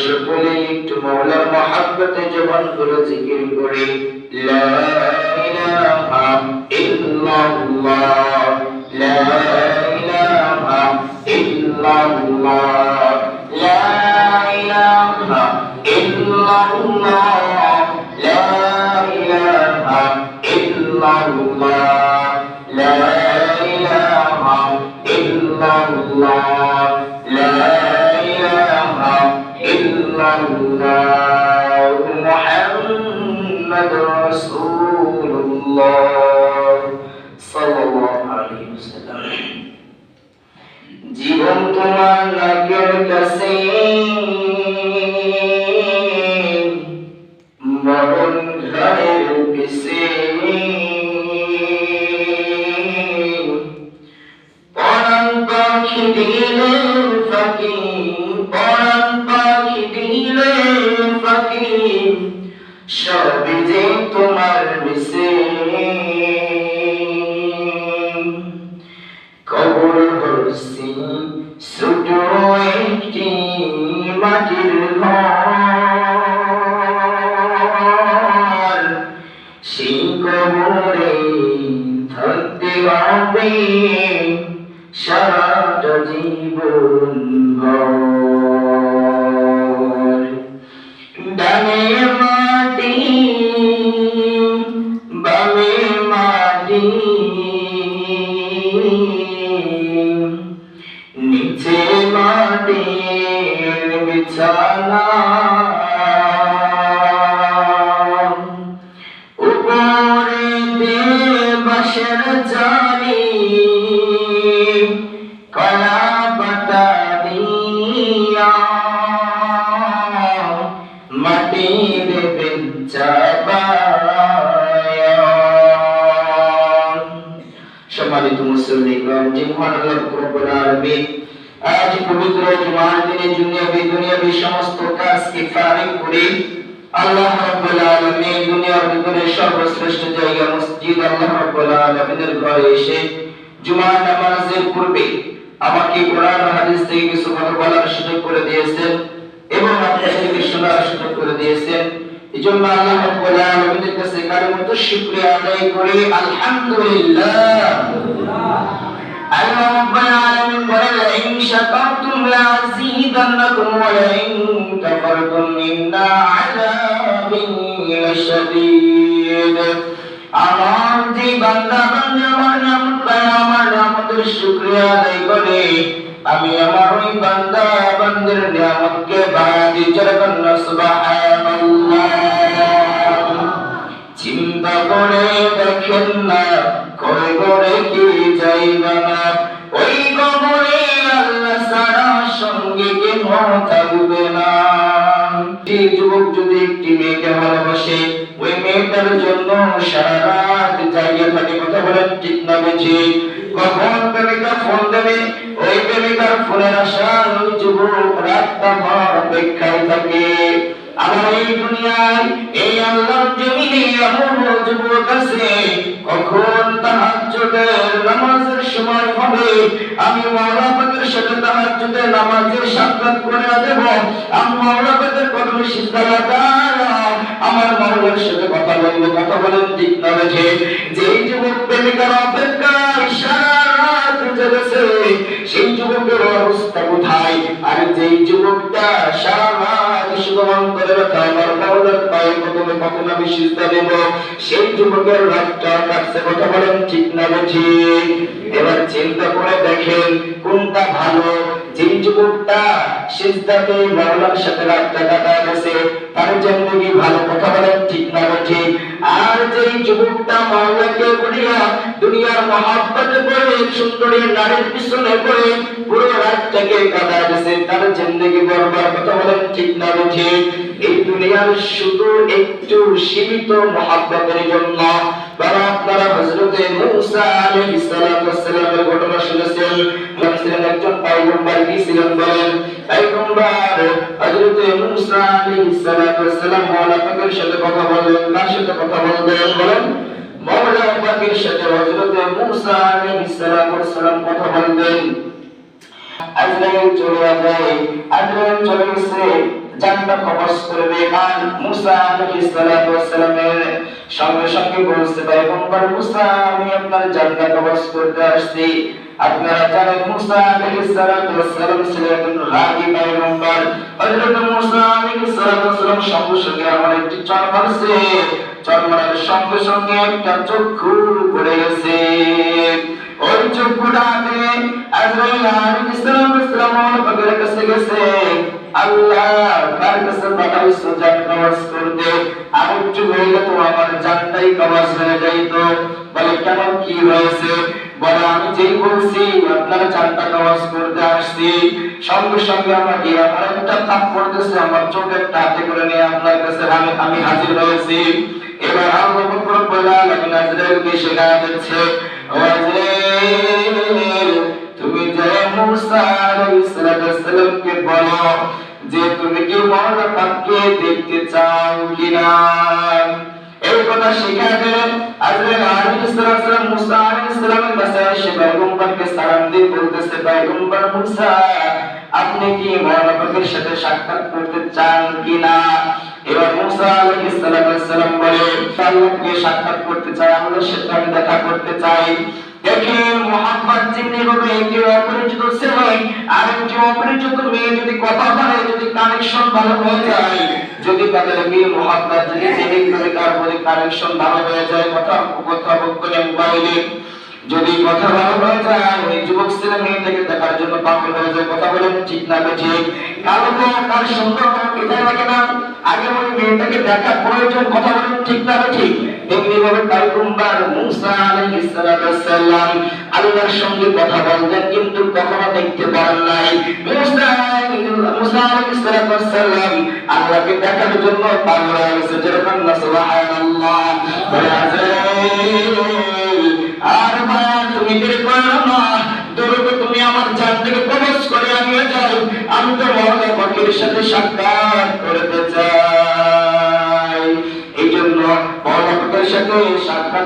সকলেই একটু মওলার মহব্বতে জবান খুলে জিকির করি, লা ইলাহা ইল্লাল্লাহ, লা ইলাহা ইল্লাল্লাহ, লা ইলাহা ইল্লাল্লাহ, লা ইলাহা ইল্লাল্লাহ, লা ইলাহা ইল্লাল্লাহ, লা ইলাহা ইল্লাল্লাহ, মুহাম্মাদুর রাসূলুল্লাহ সাল্লাল্লাহু আলাইহি ওয়াসাল্লাম। জীবন তোমার নাকের কাছে, মরণ ঘরের পিছে, পরাণ পাখি দিলে ফাঁকি, পরাণ পাখি দিলে ফাঁকি, সবই যে তোমার মিশে। কবর হইছি ছোট একটি মাটির ঘর, সেই কবরে থাকতে হবে সারাটা জীবন ভর। ডানে মাটি বামে মাটি, নিচে মাটির বিছানা, উপরে বাঁশের জালি, কলা পাতা দিয়া মাটির চাপায়া। সম্মানিত মুসলিম, যে মহান আল্লাহ রব্বুল আলামিন আজ পবিত্র জুমার দিনে দুনিয়াবি সমস্ত কাজকে ফারিগ করে আল্লাহ রাব্বুল আলামিন দুনিয়ার ভিতরে সর্বশ্রেষ্ঠ জায়গা মসজিদ আল্লাহ রাব্বুল আলামিনের ঘরে এসে জুমার নামাজের পূর্বে আমাকে কোরআন ও হাদিস থেকে কিছু কথা বলার সুযোগ করে দিয়েছেন এবং আপনাদেরকে শোনার সুযোগ করে দিয়েছেন। এজন্য আল্লাহ রাব্বুল আলামিনের কাছে কালিমাতু শুকরিয়া আদায় করি, আলহামদুলিল্লাহ। আল্লাহ রাব্বুল আলামিন বলেন, ইন শাকারতুম লাযীদান্নাকুম ওয়া ইন কাফারতুম ইন্না আযাবি লাশাদীদ। আমার যে বান্দা আমার নামতের শুকরিয়া আদায় করে, আমি আমার ওই বান্দা বান্দার নিয়ামতকে বাড়াই চরকন সুবহানাল্লাহ। চিন্তা করে দেখেন না কবরে কি যাইবা না, ওই কবরে আল্লাহ ছাড়া সঙ্গে কেউ থাকবে না। যে যুবক যদি একটি মেয়েকে ভালোবাসে, ওই মেয়েটার জন্য সারা রাত জাগিয়ে থাকে, কথা বলেন ঠিক না বেশি? কখন প্রেমিকা ফোন দেবে, ওই প্রেমিকার ফোনের আশায় ওই যুবক রাতটা ভর অপেক্ষায় থাকে। আমার এই দুনিয়ায় এই আল্লাহর জমিনে এমন যুবক আছে, কখন তাহাজ্জুদের নামাজের সময় হবে, আমি মাওলা পাকের সাথে তাহাজ্জুদের নামাজের সাক্ষাৎ করে দেব, আমি মাওলা পাকের কদমে সিজদা লাগায়া আমার মাওলার সাথে কথা বলবো, কথা বলেন ঠিক না বেশি? যেই যুবক প্রেমিকার অপেক্ষায় সারা রাত জেগেছে, সেই যুবকের অবস্থা কোথায়? আর যেই যুবকটা সারা রাত শুধু অন্তরে রাখা আমার মাওলার পায়ে কদমে কখন আমি সিজদা দেব, সেই যুবকের রাতটা কাটছে, কথা বলেন ঠিক না বেশি? এবার চিন্তা করে দেখেন কোনটা ভালো। যেই যুবকটা সিজদাতে মাওলার সাথে রাতটা কাটায় গেছে, তার জিন্দেগি ভালো, কথা বলেন ঠিক না বেশি? আর যেই যুবকটা মাওলাকে ভুলিয়া দুনিয়ার মহব্বতে পড়ে সুন্দরী নারীর পিছনে পড়ে পুরো রাতটাকে কাটায় গেছে, তার জিন্দেগি বরবাদ, কথা বলেন ঠিক না বেশি? এই দুনিয়ার শুধু একটু সীমিত মহব্বতের জন্য। বাবা, আপনারা হযরতে মূসা আলাইহিস সালামের ঘটনা শুনেছেন। ছিলেন একজন পয়গম্বর, কি ছিলেন বলেন? পয়গম্বর হযরতে মূসা আলাইহিস সালাম মাওলা পাকের সাথে কথা বলেন, কার সাথে কথা বলবেন বলেন? মাওলা পাকের সাথে হযরতে মূসা আলাইহিস সালাম কথা বলবেন। আজরাইল চলে যায়, আজরাইল চলে গেছে, জানটা কবজ করবে। আর মুসা আলাইহিস সালাতু ওয়াস সালামের সঙ্গে সঙ্গে বলছে, পয়গম্বর মুসা, আমি আপনার জানটা কবজ করতে আসছি। আপনারা জানেন মুসা আলাইহিস সালাতু ওয়াস সালাম ছিলেন একজন রাগী পয়গম্বর। হযরত মুসা আলাইহিস সালাতু ওয়াস সালাম সঙ্গে সঙ্গে আমার একটি চড় মারছে, চড় মারার সঙ্গে সঙ্গে একটা চক্ষু পড়ে গেছে। ওই চক্ষুটাতে আজরাইল আলাইহিস সালাম পাকের কাছে গেছে, আল্লাহ তার কাছে পাঠাইছো জান কবজ করতে, আর একটু হইলে তো আমার জানটাই কবজ হয়ে যাইতো। বলে কেন, কি হয়েছে? বলে আমি যেই বলছি আপনার জানটা কবজ করতে আসছি, সঙ্গে সঙ্গে আমাকে আমার একটা পাপ পড়তেছে, আমার চোখের হাতে করে নিয়ে আপনার কাছে আমি হাজির হয়েছি। এবার আল্লাহ রব্বুল আলামিন আজরাইলকে শেখায়া দিচ্ছে, ও আজরাইল, তুমি যে মুসা আলাইহিস সালামকে বলো যে তুমি কি মওলা পাককে দেখতে চাও কিনা। এই কথা শিখায়া দিলেন। আজরাইল আলাইহিস সালাম মুসা আলাইহিস সালামের কাছে এসে পয়গম্বরকে সালাম দিয়ে বলতেছে, পয়গম্বর মুসা, আপনি কি মওলা পাকের সাথে সাক্ষাৎ করতে চান কিনা? এবার মুসা আলাইহিস সালাম বলে, আল্লাহকে সাক্ষাৎ করতে চাই, আল্লাহর সাথে আমি দেখা করতে চাই। দেখেন মুহাম্মদ যিনি হবে, কেউ অপরিচিত ছেলে আর একজন অপরিচিত মেয়ে যদি কথা বলে, যদি কানেকশন ভালো হয়ে যায়, যদি তাদের মেয়ে মুহাম্মদ যদি জেনে করে কার বলে কানেকশন ভালো হয়ে যায়, কথা বলে মোবাইলে যদি কথা ভালো হয়ে যায়, ওই যুবক ছেলে মেয়েটাকে দেখার জন্য পাগল হয়ে যায়। কথা বলেন ঠিক না ঠিক? কালো তো তার সুন্দর এটাই লাগে না, আগে ওই মেয়েটাকে দেখা প্রয়োজন। কথা বলেন ঠিক না ঠিক? তেমনি ভাবে পয়গম্বর মুসা আলাইহিস সালাম আল্লাহর সঙ্গে কথা বলতেন, কিন্তু কখনো দেখতে পারেন নাই। মুসা আলাইহিস সালাম আল্লাহকে দেখার জন্য পাগল হয়ে গেছে। যেরকম না সুবহানাল্লাহ। বলে আজরাইল, আর তুমি দেরি করো না, দৌড়ে তুমি আমার জান থেকে কবজ করে আনিয়ে যাও, আমি তো মওলা পাকের সাথে সাক্ষাৎ করতে চাই। এই জন্য মওলা পাকের সাথে সাক্ষাৎ